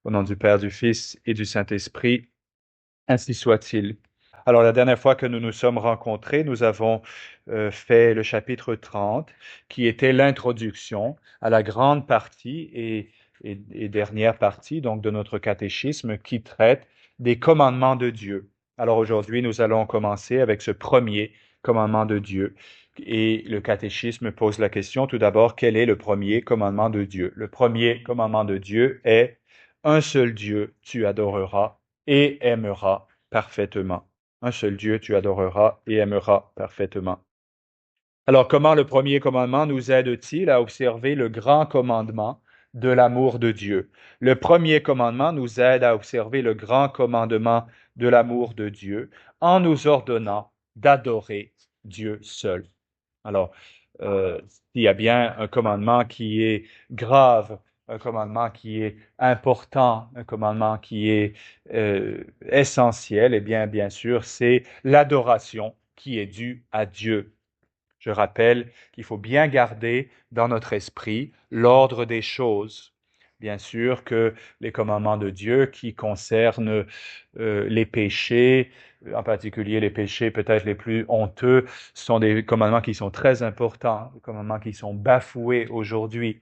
Au nom du Père, du Fils et du Saint-Esprit, ainsi soit-il. Alors, la dernière fois que nous nous sommes rencontrés, nous avons fait le chapitre 30, qui était l'introduction à la grande partie et dernière partie donc de notre catéchisme qui traite des commandements de Dieu. Alors aujourd'hui, nous allons commencer avec ce premier commandement de Dieu. Et le catéchisme pose la question tout d'abord, quel est le premier commandement de Dieu? Le premier commandement de Dieu est un seul Dieu tu adoreras et aimeras parfaitement. Un seul Dieu tu adoreras et aimeras parfaitement. Alors, comment le premier commandement nous aide-t-il à observer le grand commandement de l'amour de Dieu? Le premier commandement nous aide à observer le grand commandement de l'amour de Dieu en nous ordonnant d'adorer Dieu seul. Alors, s'il y a bien un commandement qui est grave, un commandement qui est important, un commandement qui est essentiel, eh bien sûr, c'est l'adoration qui est due à Dieu. Je rappelle qu'il faut bien garder dans notre esprit l'ordre des choses. Bien sûr que les commandements de Dieu qui concernent les péchés, en particulier les péchés peut-être les plus honteux, sont des commandements qui sont très importants, des commandements qui sont bafoués aujourd'hui,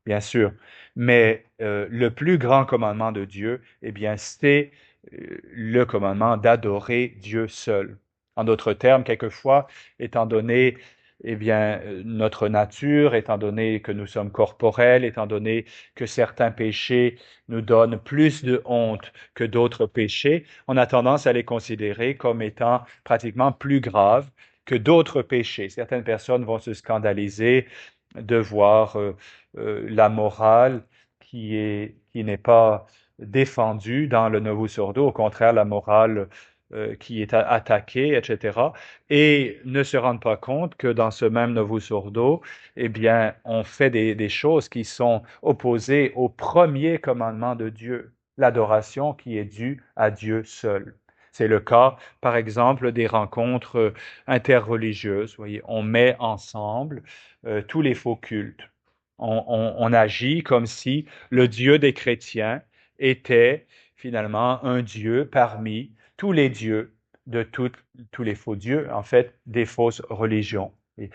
bien sûr. Mais le plus grand commandement de Dieu, eh bien, c'est le commandement d'adorer Dieu seul. En d'autres termes, quelquefois, étant donné eh bien, notre nature, étant donné que nous sommes corporels, étant donné que certains péchés nous donnent plus de honte que d'autres péchés, on a tendance à les considérer comme étant pratiquement plus graves que d'autres péchés. Certaines personnes vont se scandaliser de voir la morale qui n'est pas défendue dans le Novus Ordo, au contraire, la morale qui est attaquée, etc. Et ne se rendent pas compte que dans ce même Novus Ordo, eh bien, on fait des choses qui sont opposées au premier commandement de Dieu, l'adoration qui est due à Dieu seul. C'est le cas, par exemple, des rencontres interreligieuses. Vous voyez, on met ensemble tous les faux cultes. On agit comme si le Dieu des chrétiens était finalement un Dieu parmi tous les dieux de tous les faux dieux, en fait, des fausses religions. Et,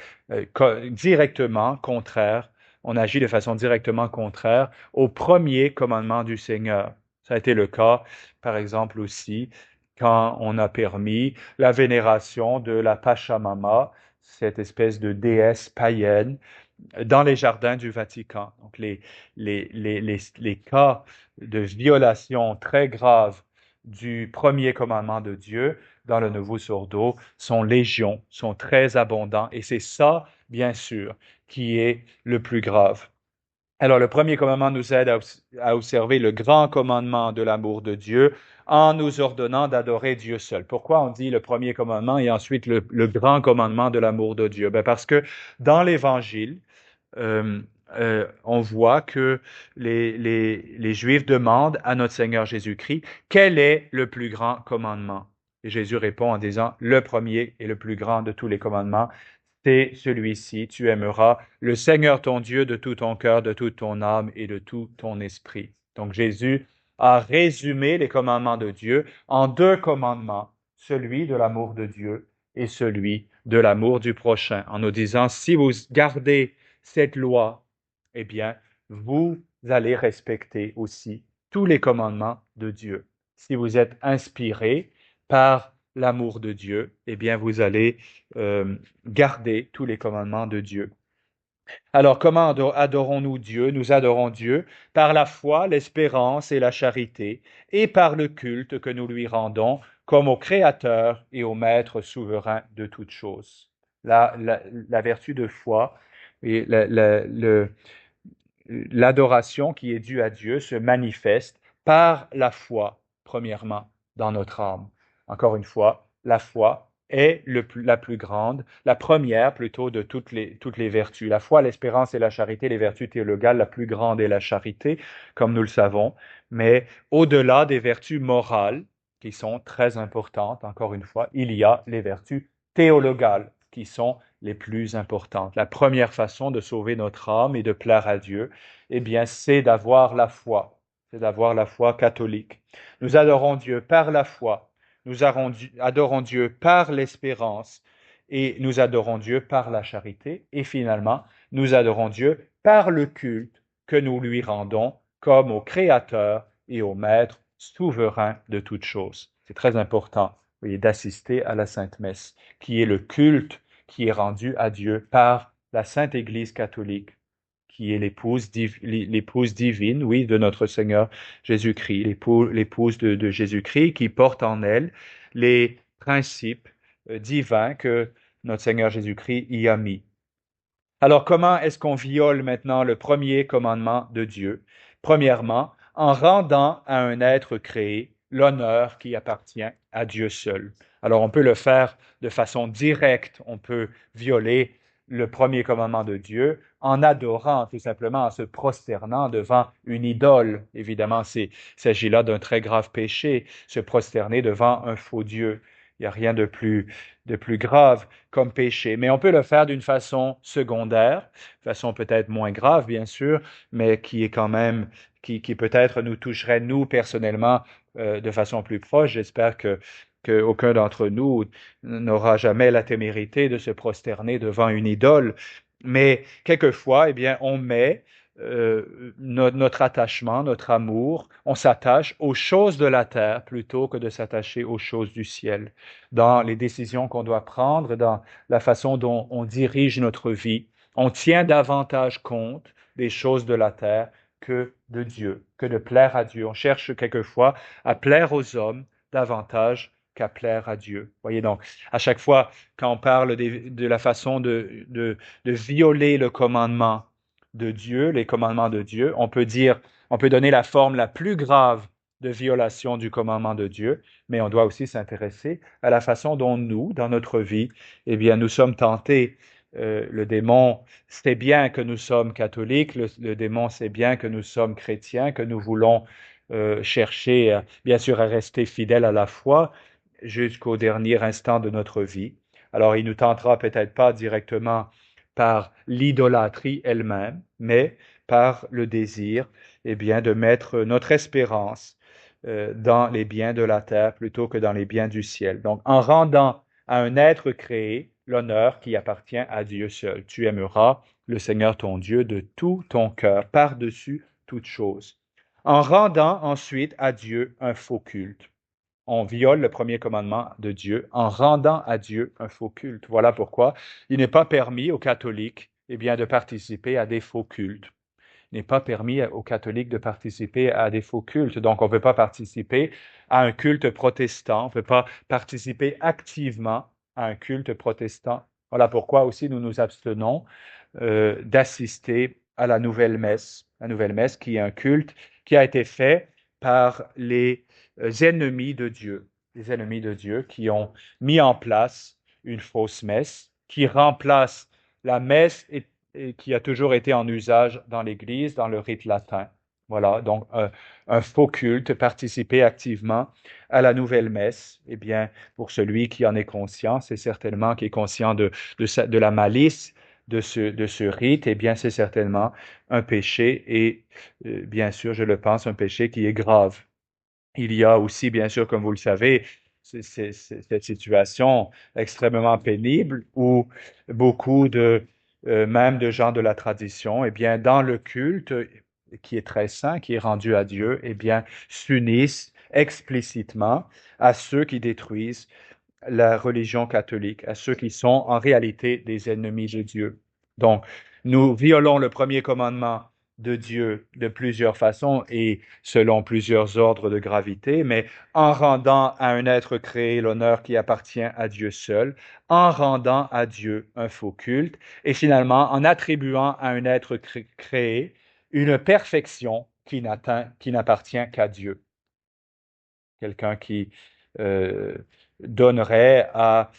directement contraire, on agit de façon directement contraire au premier commandement du Seigneur. Ça a été le cas, par exemple, aussi, quand on a permis la vénération de la Pachamama, cette espèce de déesse païenne, dans les jardins du Vatican. Donc, les cas de violation très graves du premier commandement de Dieu dans le Novus Ordo sont légion, sont très abondants, et c'est ça, bien sûr, qui est le plus grave. Alors, le premier commandement nous aide à observer le grand commandement de l'amour de Dieu en nous ordonnant d'adorer Dieu seul. Pourquoi on dit le premier commandement et ensuite le grand commandement de l'amour de Dieu? Ben parce que dans l'Évangile, euh, on voit que les Juifs demandent à notre Seigneur Jésus-Christ, quel est le plus grand commandement? Et Jésus répond en disant, le premier et le plus grand de tous les commandements, c'est celui-ci, tu aimeras le Seigneur ton Dieu de tout ton cœur, de toute ton âme et de tout ton esprit. Donc Jésus a résumé les commandements de Dieu en deux commandements, celui de l'amour de Dieu et celui de l'amour du prochain, en nous disant, si vous gardez cette loi, eh bien, vous allez respecter aussi tous les commandements de Dieu. Si vous êtes inspiré par l'amour de Dieu, eh bien, vous allez garder tous les commandements de Dieu. Alors, comment adorons-nous Dieu? Nous adorons Dieu par la foi, l'espérance et la charité, et par le culte que nous lui rendons comme au Créateur et au Maître souverain de toutes choses. La vertu de foi et l'adoration qui est due à Dieu se manifeste par la foi, premièrement, dans notre âme. Encore une fois, la foi est la plus grande, la première plutôt de toutes les vertus. La foi, l'espérance et la charité, les vertus théologales, la plus grande est la charité, comme nous le savons, mais au-delà des vertus morales, qui sont très importantes, encore une fois, il y a les vertus théologales, qui sont les plus importantes. La première façon de sauver notre âme et de plaire à Dieu, eh bien, c'est d'avoir la foi. c'est d'avoir la foi catholique. Nous adorons Dieu par la foi, nous adorons Dieu par l'espérance, et nous adorons Dieu par la charité, et finalement, nous adorons Dieu par le culte que nous lui rendons comme au Créateur et au Maître souverain de toutes choses. C'est très important, vous voyez, d'assister à la Sainte Messe, qui est le culte qui est rendu à Dieu par la Sainte Église catholique, qui est l'épouse divine, oui, de notre Seigneur Jésus-Christ, l'épouse de Jésus-Christ, qui porte en elle les principes divins que notre Seigneur Jésus-Christ y a mis. Alors, comment est-ce qu'on viole maintenant le premier commandement de Dieu? Premièrement, en rendant à un être créé l'honneur qui appartient à Dieu seul. Alors, on peut le faire de façon directe, on peut violer le premier commandement de Dieu en adorant, tout simplement, en se prosternant devant une idole. Évidemment, il s'agit là d'un très grave péché, se prosterner devant un faux Dieu. Il n'y a rien de plus grave comme péché. Mais on peut le faire d'une façon secondaire, façon peut-être moins grave, bien sûr, mais qui est quand même, qui peut-être nous toucherait, nous, personnellement, de façon plus proche. J'espère qu'aucun d'entre nous n'aura jamais la témérité de se prosterner devant une idole. Mais quelquefois, eh bien, on met notre attachement, notre amour, on s'attache aux choses de la terre plutôt que de s'attacher aux choses du ciel. Dans les décisions qu'on doit prendre, dans la façon dont on dirige notre vie, on tient davantage compte des choses de la terre que de Dieu, que de plaire à Dieu. On cherche quelquefois à plaire aux hommes davantage qu'à plaire à Dieu. Voyez donc, à chaque fois quand on parle de la façon de violer le commandement de Dieu, les commandements de Dieu, on peut donner la forme la plus grave de violation du commandement de Dieu, mais on doit aussi s'intéresser à la façon dont nous, dans notre vie, eh bien, nous sommes tentés. Le démon sait bien que nous sommes catholiques, le démon sait bien que nous sommes chrétiens, que nous voulons chercher, bien sûr, à rester fidèles à la foi jusqu'au dernier instant de notre vie. Alors, il nous tentera peut-être pas directement par l'idolâtrie elle-même, mais par le désir, eh bien, de mettre notre espérance dans les biens de la terre plutôt que dans les biens du ciel. Donc, en rendant à un être créé l'honneur qui appartient à Dieu seul. Tu aimeras le Seigneur ton Dieu de tout ton cœur, par-dessus toute chose. En rendant ensuite à Dieu un faux culte. On viole le premier commandement de Dieu en rendant à Dieu un faux culte. Voilà pourquoi il n'est pas permis aux catholiques, eh bien, de participer à des faux cultes. Il n'est pas permis aux catholiques de participer à des faux cultes. Donc, on ne peut pas participer à un culte protestant. On ne peut pas participer activement à un culte protestant. Voilà pourquoi aussi nous nous abstenons d'assister à la nouvelle messe. La nouvelle messe qui est un culte qui a été fait par les ennemis de Dieu. Les ennemis de Dieu qui ont mis en place une fausse messe qui remplace la messe et qui a toujours été en usage dans l'Église, dans le rite latin. Voilà, donc un faux culte, participer activement à la nouvelle messe, eh bien, pour celui qui en est conscient, c'est certainement qui est conscient de la malice de ce rite, eh bien, c'est certainement un péché et, bien sûr, je le pense, un péché qui est grave. Il y a aussi, bien sûr, comme vous le savez, cette situation extrêmement pénible où beaucoup même de gens de la tradition, eh bien, dans le culte qui est très saint, qui est rendu à Dieu, eh bien, s'unissent explicitement à ceux qui détruisent la religion catholique, à ceux qui sont en réalité des ennemis de Dieu. Donc, nous violons le premier commandement de Dieu de plusieurs façons et selon plusieurs ordres de gravité, mais en rendant à un être créé l'honneur qui appartient à Dieu seul, en rendant à Dieu un faux culte, et finalement en attribuant à un être créé une perfection qui n'appartient qu'à Dieu. Quelqu'un qui euh, donnerait à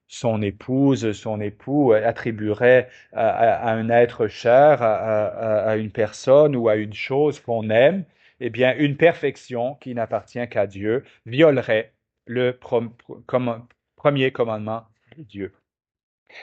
son épouse, son époux, attribuerait à un être cher, à une personne ou à une chose qu'on aime, eh bien, une perfection qui n'appartient qu'à Dieu violerait le premier commandement de Dieu.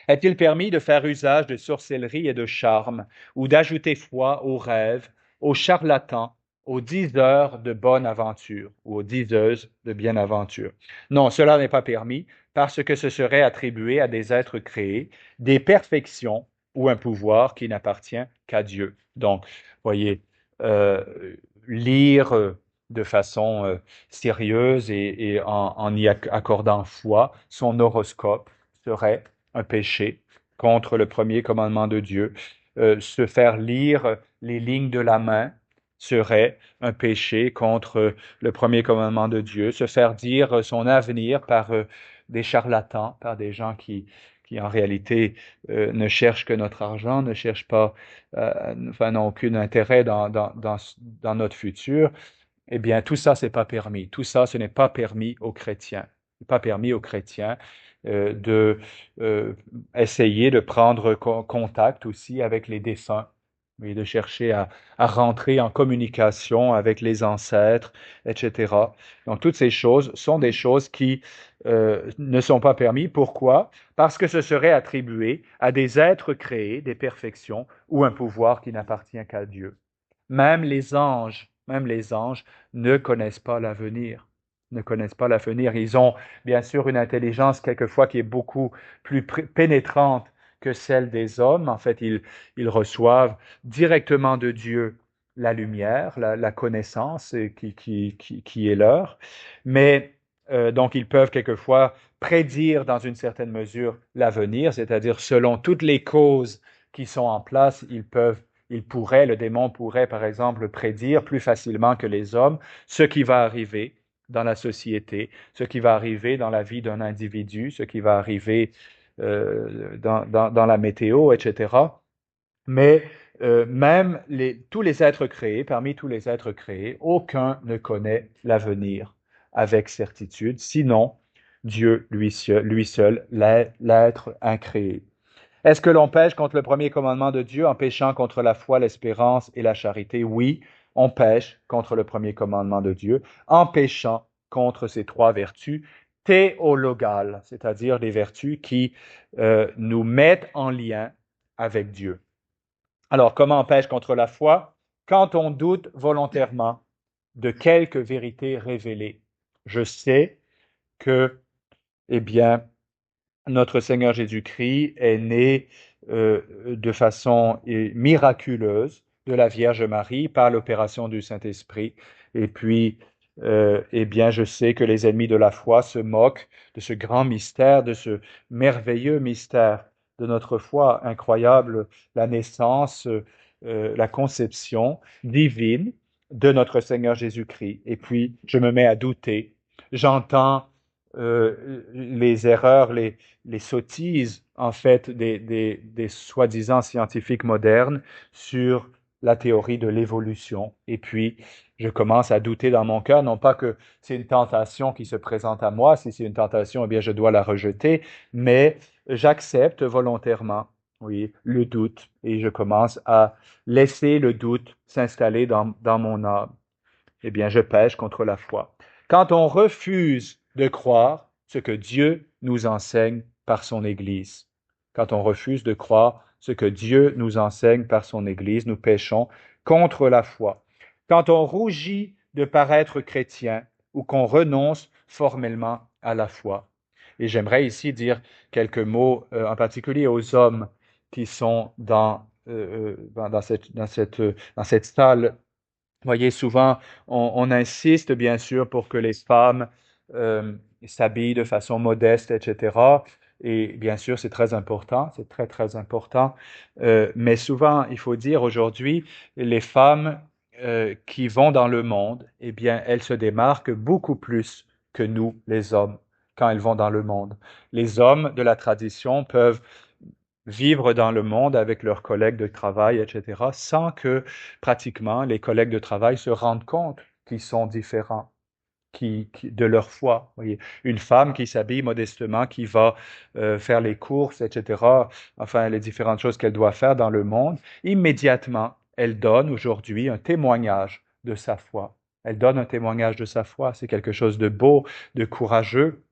Est-il permis de faire usage de sorcellerie et de charme, ou d'ajouter foi aux rêves, aux charlatans, aux diseurs de bonne aventure ou aux diseuses de bienventure. Non, cela n'est pas permis parce que ce serait attribué à des êtres créés des perfections ou un pouvoir qui n'appartient qu'à Dieu. Donc, voyez, euh, lire de façon sérieuse et en y accordant foi son horoscope serait un péché contre le premier commandement de Dieu. Se faire lire les lignes de la main serait un péché contre le premier commandement de Dieu. Se faire dire son avenir par des charlatans, par des gens qui en réalité ne cherchent que notre argent, ne cherchent pas, enfin, n'ont aucun intérêt dans notre futur, eh bien, tout ça, c'est pas permis. Tout ça, ce n'est pas permis aux chrétiens. Ce n'est pas permis aux chrétiens de essayer de prendre contact aussi avec les défunts et de chercher à rentrer en communication avec les ancêtres, etc. Donc, toutes ces choses sont des choses qui ne sont pas permises. Pourquoi? Parce que ce serait attribué à des êtres créés, des perfections ou un pouvoir qui n'appartient qu'à Dieu. Même les anges ne connaissent pas l'avenir, ne connaissent pas l'avenir. Ils ont bien sûr une intelligence quelquefois qui est beaucoup plus pénétrante que celle des hommes. En fait, ils reçoivent directement de Dieu la lumière, la connaissance qui est leur. Mais donc, ils peuvent quelquefois prédire dans une certaine mesure l'avenir, c'est-à-dire selon toutes les causes qui sont en place, le démon pourrait, par exemple, prédire plus facilement que les hommes ce qui va arriver dans la société, ce qui va arriver dans la vie d'un individu, ce qui va arriver dans la météo, etc. Mais tous les êtres créés, parmi tous les êtres créés, aucun ne connaît l'avenir avec certitude, sinon Dieu lui seul, l'être incréé. Est-ce que l'on pêche contre le premier commandement de Dieu en péchant contre la foi, l'espérance et la charité? Oui, on pêche contre le premier commandement de Dieu en péchant contre ces trois vertus théologales, c'est-à-dire des vertus qui nous mettent en lien avec Dieu. Alors, comment on pêche contre la foi? Quand on doute volontairement de quelque vérité révélée. Je sais que, eh bien, notre Seigneur Jésus-Christ est né de façon miraculeuse de la Vierge Marie par l'opération du Saint-Esprit. Et puis, eh bien, je sais que les ennemis de la foi se moquent de ce grand mystère, de ce merveilleux mystère de notre foi incroyable, la naissance, la conception divine de notre Seigneur Jésus-Christ. Et puis, je me mets à douter. J'entends les erreurs, les sottises, en fait, des soi-disant scientifiques modernes sur la théorie de l'évolution. Et puis, je commence à douter dans mon cœur, non pas que c'est une tentation qui se présente à moi, si c'est une tentation, eh bien, je dois la rejeter, mais j'accepte volontairement, oui, le doute, et je commence à laisser le doute s'installer dans mon âme. Eh bien, je pêche contre la foi. Quand on refuse de croire ce que Dieu nous enseigne par son Église, quand on refuse de croire ce que Dieu nous enseigne par son Église, nous péchons contre la foi. Quand on rougit de paraître chrétien ou qu'on renonce formellement à la foi. Et j'aimerais ici dire quelques mots en particulier aux hommes qui sont dans cette salle. Vous voyez, souvent, on insiste bien sûr pour que les femmes s'habillent de façon modeste, etc. Et bien sûr, c'est très important, c'est très, très important. Mais souvent, il faut dire aujourd'hui, les femmes qui vont dans le monde, eh bien, elles se démarquent beaucoup plus que nous, les hommes, quand elles vont dans le monde. Les hommes de la tradition peuvent vivre dans le monde avec leurs collègues de travail, etc., sans que pratiquement les collègues de travail se rendent compte qu'ils sont différents de leur foi. Voyez. Une femme qui s'habille modestement, qui va faire les courses, etc., enfin les différentes choses qu'elle doit faire dans le monde, immédiatement, elle donne aujourd'hui un témoignage de sa foi. Elle donne un témoignage de sa foi. C'est quelque chose de beau, de courageux.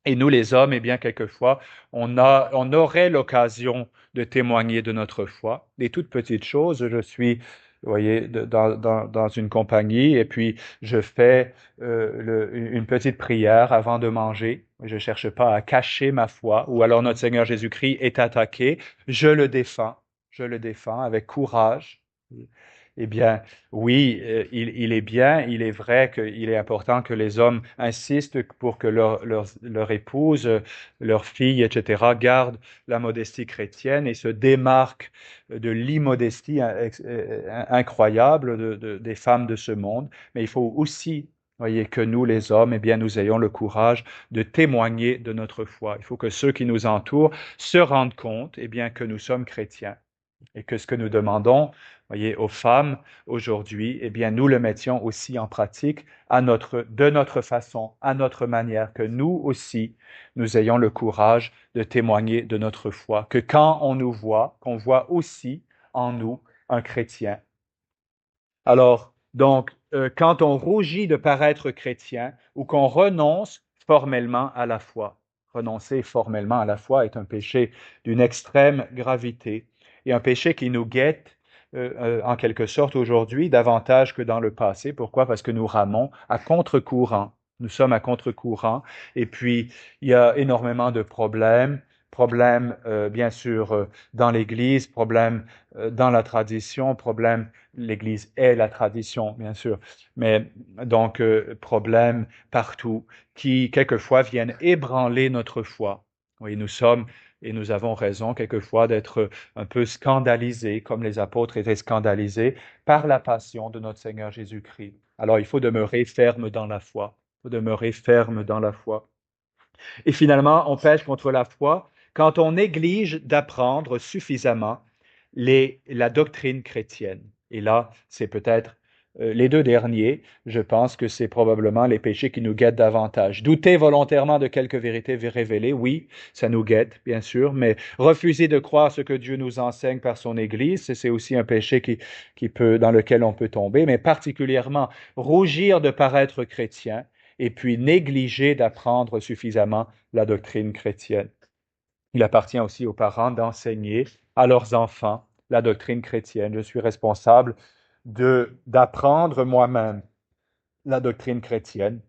Et nous, les hommes, eh bien, quelquefois, on aurait l'occasion de témoigner de notre foi. Des toutes petites choses. Je suis vous voyez, dans une compagnie, et puis je fais une petite prière avant de manger. Je ne cherche pas à cacher ma foi, ou alors notre Seigneur Jésus-Christ est attaqué, je le défends avec courage. Eh bien, oui, il est bien, il est vrai qu'il est important que les hommes insistent pour que leur épouse, leur fille, etc., gardent la modestie chrétienne et se démarquent de l'immodestie incroyable des femmes de ce monde. Mais il faut aussi, voyez, que nous, les hommes, eh bien, nous ayons le courage de témoigner de notre foi. Il faut que ceux qui nous entourent se rendent compte, eh bien, que nous sommes chrétiens et que ce que nous demandons, voyez, aux femmes aujourd'hui, eh bien, nous le mettions aussi en pratique de notre façon, à notre manière, que nous aussi, nous ayons le courage de témoigner de notre foi, que quand on nous voit, qu'on voit aussi en nous un chrétien. Alors, donc, quand on rougit de paraître chrétien ou qu'on renonce formellement à la foi, renoncer formellement à la foi est un péché d'une extrême gravité et un péché qui nous guette en quelque sorte aujourd'hui davantage que dans le passé. Pourquoi? Parce que nous ramons à contre-courant. Nous sommes à contre-courant et puis il y a énormément de problèmes bien sûr dans l'Église, problèmes dans la tradition, problèmes l'Église est la tradition, bien sûr, mais donc problèmes partout qui quelquefois viennent ébranler notre foi. Oui, nous sommes et nous avons raison quelquefois d'être un peu scandalisés, comme les apôtres étaient scandalisés, par la passion de notre Seigneur Jésus-Christ. Alors il faut demeurer ferme dans la foi. Il faut demeurer ferme dans la foi. Et finalement, on pêche contre la foi quand on néglige d'apprendre suffisamment la doctrine chrétienne. Et là, c'est peut-être les deux derniers, je pense que c'est probablement les péchés qui nous guettent davantage. Douter volontairement de quelques vérités révélées, oui, ça nous guette, bien sûr, mais refuser de croire ce que Dieu nous enseigne par son Église, c'est aussi un péché dans lequel on peut tomber, mais particulièrement rougir de paraître chrétien et puis négliger d'apprendre suffisamment la doctrine chrétienne. Il appartient aussi aux parents d'enseigner à leurs enfants la doctrine chrétienne. Je suis responsable d'apprendre moi-même la doctrine chrétienne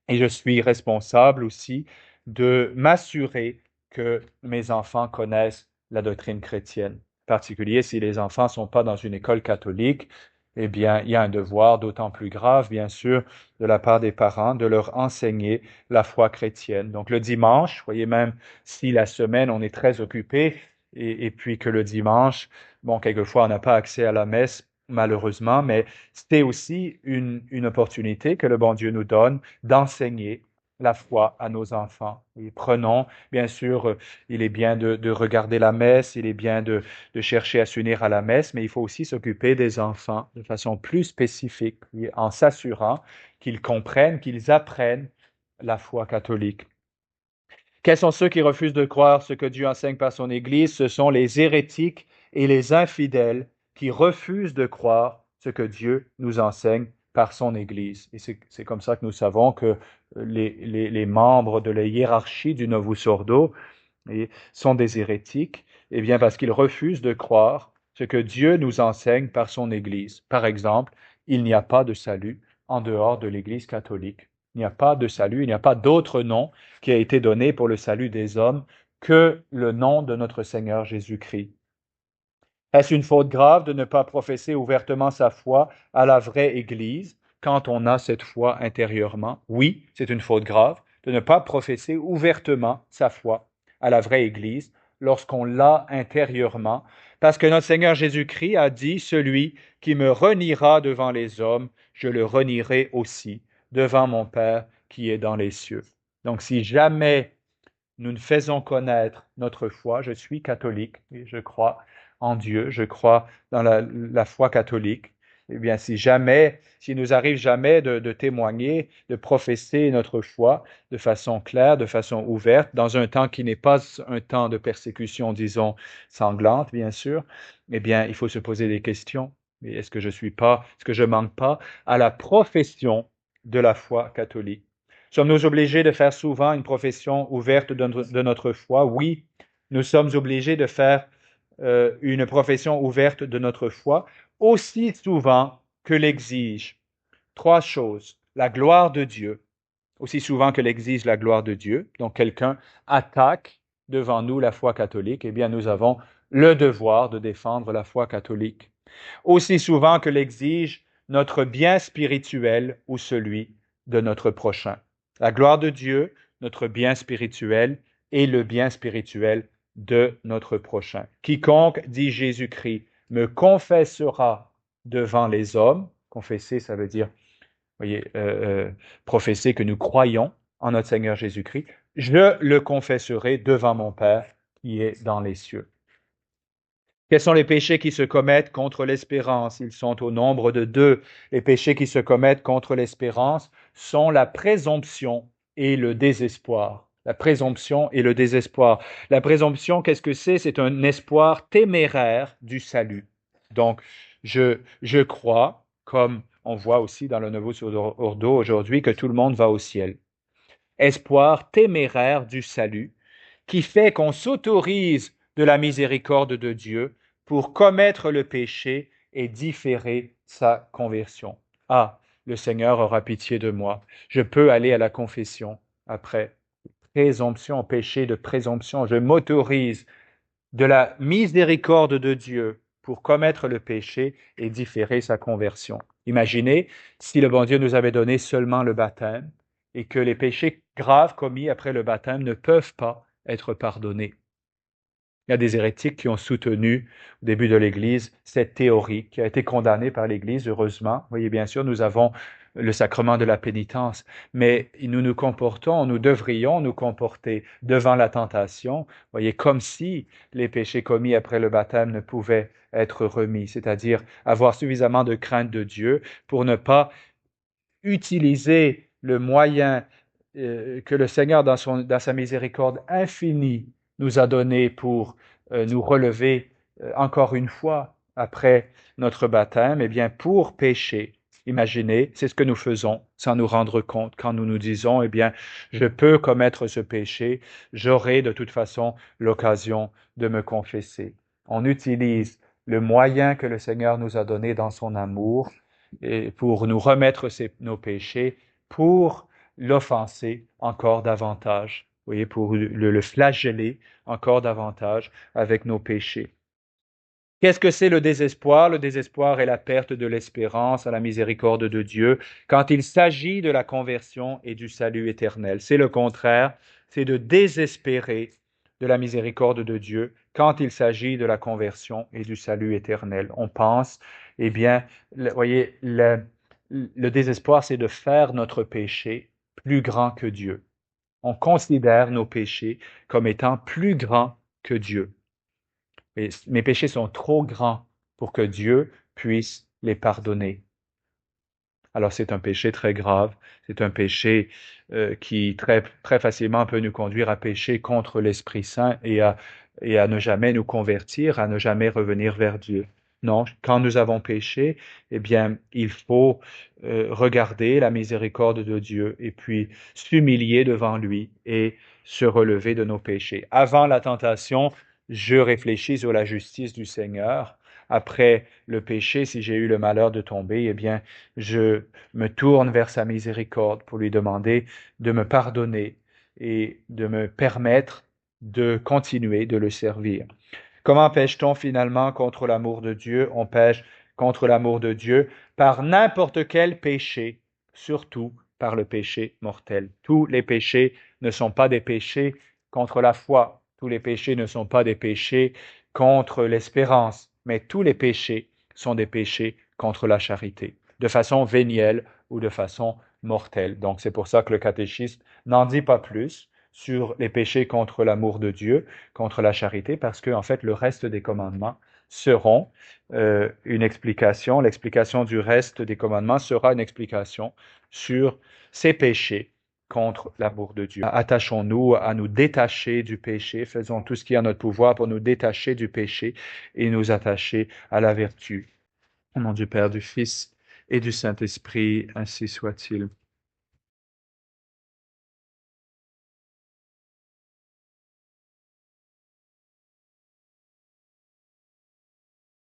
et je suis responsable aussi de m'assurer que mes enfants connaissent la doctrine chrétienne. En particulier, si les enfants ne sont pas dans une école catholique, eh bien, il y a un devoir d'autant plus grave, bien sûr, de la part des parents, de leur enseigner la foi chrétienne. Donc, le dimanche, vous voyez, même si la semaine, on est très occupé, et puis que le dimanche, bon, quelquefois, on n'a pas accès à la messe, malheureusement, mais c'est aussi une opportunité que le bon Dieu nous donne d'enseigner la foi à nos enfants. Et prenons, bien sûr, il est bien de regarder la messe, il est bien de chercher à s'unir à la messe, mais il faut aussi s'occuper des enfants de façon plus spécifique, en s'assurant qu'ils comprennent, qu'ils apprennent la foi catholique. Quels sont ceux qui refusent de croire ce que Dieu enseigne par son Église? Ce sont les hérétiques et les infidèles qui refusent de croire ce que Dieu nous enseigne par son Église. Et c'est comme ça que nous savons que les membres de la hiérarchie du Novus Ordo sont des hérétiques, eh bien parce qu'ils refusent de croire ce que Dieu nous enseigne par son Église. Par exemple, il n'y a pas de salut en dehors de l'Église catholique. Il n'y a pas de salut, il n'y a pas d'autre nom qui a été donné pour le salut des hommes que le nom de notre Seigneur Jésus-Christ. Est-ce une faute grave de ne pas professer ouvertement sa foi à la vraie Église quand on a cette foi intérieurement? Oui, c'est une faute grave de ne pas professer ouvertement sa foi à la vraie Église lorsqu'on l'a intérieurement, parce que notre Seigneur Jésus-Christ a dit, celui qui me reniera devant les hommes, je le renierai aussi devant mon Père qui est dans les cieux. Donc si jamais nous ne faisons connaître notre foi, je suis catholique et je crois en Dieu, je crois dans la foi catholique, eh bien, s'il nous arrive jamais de témoigner, de professer notre foi de façon claire, de façon ouverte, dans un temps qui n'est pas un temps de persécution, disons, sanglante, bien sûr, eh bien, il faut se poser des questions. Est-ce que je manque pas à la profession de la foi catholique? Sommes-nous obligés de faire souvent une profession ouverte de notre foi? Oui, nous sommes obligés de faire une profession ouverte de notre foi, aussi souvent que l'exige 3 choses. La gloire de Dieu, aussi souvent que l'exige la gloire de Dieu. Donc, quelqu'un attaque devant nous la foi catholique, eh bien, nous avons le devoir de défendre la foi catholique. Aussi souvent que l'exige notre bien spirituel ou celui de notre prochain. La gloire de Dieu, notre bien spirituel et le bien spirituel de notre prochain. Quiconque, dit Jésus-Christ, me confessera devant les hommes, confesser, ça veut dire voyez, professer que nous croyons en notre Seigneur Jésus-Christ, je le confesserai devant mon Père qui est dans les cieux. Quels sont les péchés qui se commettent contre l'espérance? Ils sont au nombre de 2. Les péchés qui se commettent contre l'espérance sont la présomption et le désespoir. La présomption et le désespoir. La présomption, qu'est-ce que c'est? C'est un espoir téméraire du salut. Donc, je crois, comme on voit aussi dans le Novus Ordo aujourd'hui, que tout le monde va au ciel. Espoir téméraire du salut qui fait qu'on s'autorise de la miséricorde de Dieu pour commettre le péché et différer sa conversion. Ah, le Seigneur aura pitié de moi. Je peux aller à la confession après. Présomption, péché de présomption. Je m'autorise de la miséricorde de Dieu pour commettre le péché et différer sa conversion. Imaginez si le bon Dieu nous avait donné seulement le baptême et que les péchés graves commis après le baptême ne peuvent pas être pardonnés. Il y a des hérétiques qui ont soutenu au début de l'Église cette théorie qui a été condamnée par l'Église, heureusement. Vous voyez, bien sûr, nous avons le sacrement de la pénitence, mais nous devrions nous comporter devant la tentation, vous voyez, comme si les péchés commis après le baptême ne pouvaient être remis, c'est-à-dire avoir suffisamment de crainte de Dieu pour ne pas utiliser le moyen que le Seigneur, dans sa miséricorde infinie, nous a donné pour nous relever encore une fois après notre baptême, eh bien, pour pécher. Imaginez, c'est ce que nous faisons sans nous rendre compte quand nous nous disons, eh bien, je peux commettre ce péché, j'aurai de toute façon l'occasion de me confesser. On utilise le moyen que le Seigneur nous a donné dans son amour et pour nous remettre nos péchés, pour l'offenser encore davantage. Vous voyez, pour le flageller encore davantage avec nos péchés. Qu'est-ce que c'est le désespoir? Le désespoir est la perte de l'espérance à la miséricorde de Dieu quand il s'agit de la conversion et du salut éternel. C'est le contraire, c'est de désespérer de la miséricorde de Dieu quand il s'agit de la conversion et du salut éternel. On pense, eh bien, voyez, le désespoir, c'est de faire notre péché plus grand que Dieu. On considère nos péchés comme étant plus grands que Dieu. Et mes péchés sont trop grands pour que Dieu puisse les pardonner. Alors c'est un péché très grave, c'est un péché qui très facilement peut nous conduire à pécher contre l'Esprit Saint et à ne jamais nous convertir, à ne jamais revenir vers Dieu. Non, quand nous avons péché, eh bien, il faut regarder la miséricorde de Dieu et puis s'humilier devant lui et se relever de nos péchés. Avant la tentation, je réfléchis sur la justice du Seigneur. Après le péché, si j'ai eu le malheur de tomber, eh bien, je me tourne vers sa miséricorde pour lui demander de me pardonner et de me permettre de continuer de le servir. Comment pêche-t-on finalement contre l'amour de Dieu? On pêche contre l'amour de Dieu par n'importe quel péché, surtout par le péché mortel. Tous les péchés ne sont pas des péchés contre la foi. Tous les péchés ne sont pas des péchés contre l'espérance, mais tous les péchés sont des péchés contre la charité, de façon vénielle ou de façon mortelle. Donc c'est pour ça que le catéchisme n'en dit pas plus sur les péchés contre l'amour de Dieu, contre la charité, parce que en fait le reste des commandements seront une explication, l'explication du reste des commandements sera une explication sur ces péchés contre l'amour de Dieu. Attachons-nous à nous détacher du péché, faisons tout ce qui est en notre pouvoir pour nous détacher du péché et nous attacher à la vertu. Au nom du Père, du Fils et du Saint-Esprit, ainsi soit-il.